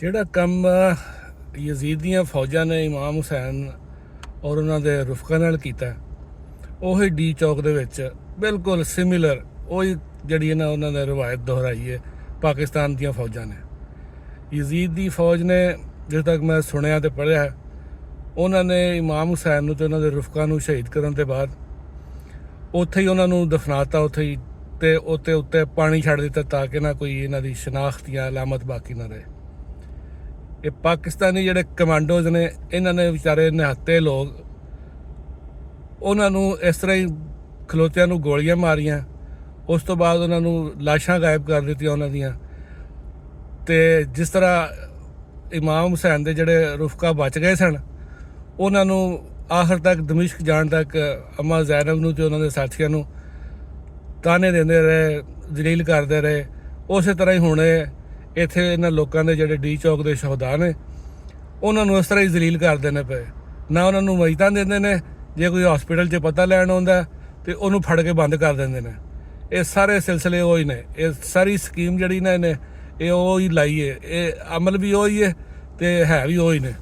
ਜਿਹੜਾ ਕੰਮ ਯਜ਼ੀਦ ਦੀਆਂ ਫੌਜਾਂ ਨੇ ਇਮਾਮ ਹੁਸੈਨ ਔਰ ਉਹਨਾਂ ਦੇ ਰੁਫਕਾਂ ਨਾਲ ਕੀਤਾ, ਉਹੀ ਡੀ ਚੌਕ ਦੇ ਵਿੱਚ ਬਿਲਕੁਲ ਸਿਮਿਲਰ ਉਹੀ ਜਿਹੜੀ ਨਾ ਉਹਨਾਂ ਨੇ ਰਵਾਇਤ ਦੁਹਰਾਈ ਹੈ ਪਾਕਿਸਤਾਨ ਦੀਆਂ ਫੌਜਾਂ ਨੇ। ਯਜ਼ੀਦ ਦੀ ਫੌਜ ਨੇ ਜਿੱਥੇ ਤੱਕ ਮੈਂ ਸੁਣਿਆ ਅਤੇ ਪੜ੍ਹਿਆ, ਉਹਨਾਂ ਨੇ ਇਮਾਮ ਹੁਸੈਨ ਨੂੰ ਅਤੇ ਉਹਨਾਂ ਦੇ ਰੁਫਕਾਂ ਨੂੰ ਸ਼ਹੀਦ ਕਰਨ ਤੋਂ ਬਾਅਦ ਉੱਥੇ ਹੀ ਉਹਨਾਂ ਨੂੰ ਦਫਨਾਤਾ, ਉੱਥੇ ਹੀ, ਅਤੇ ਉੱਤੇ ਪਾਣੀ ਛੱਡ ਦਿੱਤਾ ਤਾਂ ਕਿ ਨਾ ਕੋਈ ਇਹਨਾਂ ਦੀ ਸ਼ਨਾਖਤ ਜਾਂ ਅਲਾਮਤ ਬਾਕੀ ਨਾ ਰਹੇ। ਇਹ ਪਾਕਿਸਤਾਨੀ ਜਿਹੜੇ ਕਮਾਂਡੋਜ਼ ਨੇ, ਇਹਨਾਂ ਨੇ ਵਿਚਾਰੇ ਨਿਹੱਤੇ ਲੋਕ, ਉਹਨਾਂ ਨੂੰ ਇਸ ਤਰ੍ਹਾਂ ਹੀ ਖਲੋਤਿਆਂ ਨੂੰ ਗੋਲੀਆਂ ਮਾਰੀਆਂ, ਉਸ ਤੋਂ ਬਾਅਦ ਉਹਨਾਂ ਨੂੰ ਲਾਸ਼ਾਂ ਗਾਇਬ ਕਰ ਦਿੱਤੀਆਂ ਉਹਨਾਂ ਦੀਆਂ। ਅਤੇ ਜਿਸ ਤਰ੍ਹਾਂ ਇਮਾਮ ਹੁਸੈਨ ਦੇ ਜਿਹੜੇ ਰੁਫਕਾ ਬਚ ਗਏ ਸਨ, ਉਹਨਾਂ ਨੂੰ ਆਖਰ ਤੱਕ ਦਮਿਸ਼ਕ ਜਾਣ ਤੱਕ ਅੰਮਾ ਜ਼ੈਨਬ ਨੂੰ ਅਤੇ ਉਹਨਾਂ ਦੇ ਸਾਥੀਆਂ ਨੂੰ ਤਾਨੇ ਦਿੰਦੇ ਰਹੇ, ਜਲੀਲ ਕਰਦੇ ਰਹੇ। ਉਸੇ ਤਰ੍ਹਾਂ ਹੀ ਹੁਣ ਇੱਥੇ ਇਹਨਾਂ ਲੋਕਾਂ ਦੇ ਜਿਹੜੇ ਡੀ ਚੌਕ ਦੇ ਸ਼ਹਦਾ ਨੇ, ਉਹਨਾਂ ਨੂੰ ਇਸ ਤਰ੍ਹਾਂ ਹੀ ਜਲੀਲ ਕਰਦੇ ਨੇ ਪਏ। ਨਾ ਉਹਨਾਂ ਨੂੰ ਮਈਤਾਂ ਦਿੰਦੇ ਨੇ, ਜੇ ਕੋਈ ਹਸਪੀਟਲ 'ਚ ਪਤਾ ਲੈਣ ਆਉਂਦਾ ਅਤੇ ਉਹਨੂੰ ਫੜ ਕੇ ਬੰਦ ਕਰ ਦਿੰਦੇ ਨੇ। ਇਹ ਸਾਰੇ ਸਿਲਸਿਲੇ ਉਹੀ ਨੇ, ਇਹ ਸਾਰੀ ਸਕੀਮ ਜਿਹੜੀ ਨਾ ਇਹਨੇ ਇਹ ਉਹੀ ਲਾਈ ਹੈ, ਇਹ ਅਮਲ ਵੀ ਉਹੀ ਹੈ ਅਤੇ ਹੈ ਵੀ ਉਹੀ ਨੇ।